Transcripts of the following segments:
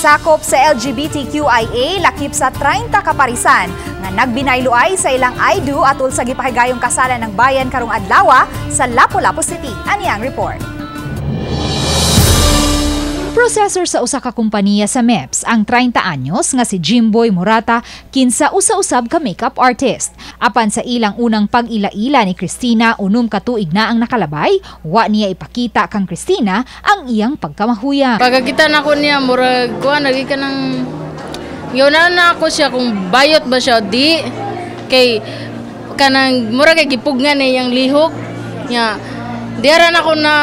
sakop sa LGBTQIA lakip sa 30 kaparisan nga nagbinayloay sa ilang I-do atol sa gipahigayong kasalan ng bayan karong adlaw sa Lapu-Lapu City. Ani ang report. Processor sa usa ka kompanya sa MEPS ang 30 anyos nga si Jimboy Morata kinsa usa-usab ka makeup artist. Apan sa ilang unang pag-ila-ila ni Christina unom ka tuig na ang nakalabay, wa niya ipakita kang Christina ang iyang pagkamahuyang. Pagkakita na ko niya murag kuan lagi ka nang yun na ako siya kung bayot ba siya di kay kanang murag kay gipugnan niyang lihok niya. Diara na ako na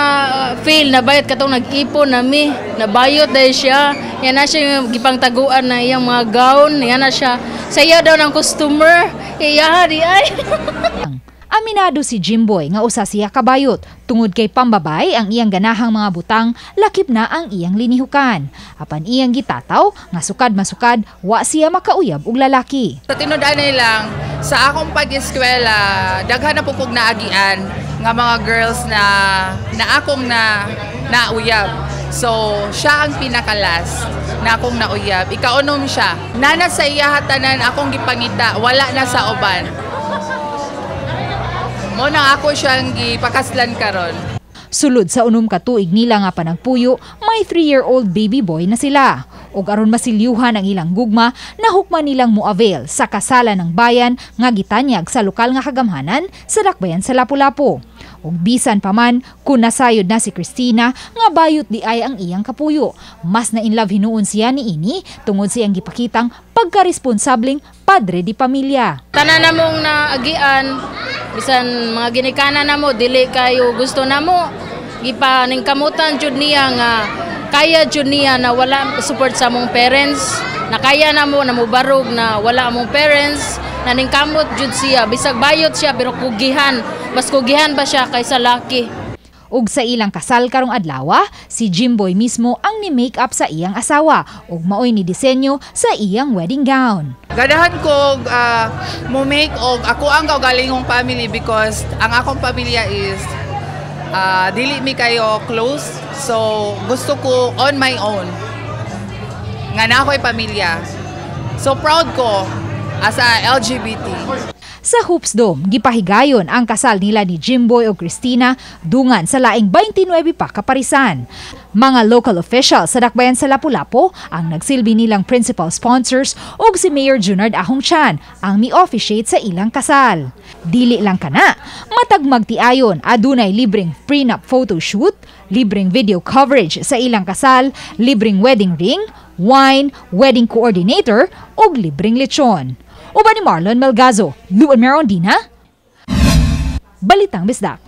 feel na bayot katong nag-ipon nami, nabayot dahil siya. Yan na siya yung gipangtaguan na iyang mga gown, yan na siya. Saya daw ng customer, iya di ay. Aminado si Jimboy nga usa siya kabayot. Tungod kay pambabay ang iyang ganahang mga butang, lakip na ang iyang linihukan. Apan iyang gitataw nga sukad-masukad, wa siya makauyab og lalaki. Sa tinud-an lang, sa akong pag-eskwela, daghan na pupog na agian nga mga girls na akong nauyab. So, siya ang pinakalas na akong nauyab. Ikaunom siya. Nana sa iya hatanan akong gipangita, wala na sa uban. Mo nang ako siyang gipakaslan karon. Sulod sa unom ka tuig nila nga panagpuyo, may 3-year-old baby boy na sila. Ug aron masilyuhan ang ilang gugma, nahukman nilang muavel sa kasalan ng bayan nga gitanyag sa lokal nga kagamhanan sa dakbayan sa Lapu-Lapu. Ug bisan pa man kung nasayod na si Christina nga bayot di ay ang iyang kapuyo, mas na in love hinuon siya ni ini tungod siyang gipakitang pagkaresponsabling padre di pamilya. Tanan namong naagian bisan mga ginikanan namo dili kayo gusto namo gipaningkamutan jud niya nga kaya jud niya na wala support sa among parents, na kaya namo namubarog na wala among parents, naningkamot jud siya bisag bayot siya pero kugihan, mas kugihan ba siya kaysa laki. Ug sa ilang kasal karong adlaw, si Jimboy mismo ang ni-make-up sa iyang asawa ug maoy ni disenyo sa iyang wedding gown. Ganahan ko mo make og ako ang kaugalingong family because ang akong pamilya is dili mi kayo close. So gusto ko on my own nga na ako'y pamilya. So proud ko as a LGBT. Sa Hoops Dome, gipahigayon ang kasal nila ni Jimboy o Christina dungan sa laing 29 pa kaparisan. Mga local officials sa dakbayan sa Lapu-Lapu ang nagsilbi nilang principal sponsors ug si Mayor Junard Ahongchan ang mi-officiate sa ilang kasal. Dili lang kana, matag magtiayon adunay libreng prenup photo shoot, libreng video coverage sa ilang kasal, libreng wedding ring, wine, wedding coordinator ug libreng lechon. Uban ni Marlon Melgazo, Luan Merondina, Balitang Bisdak.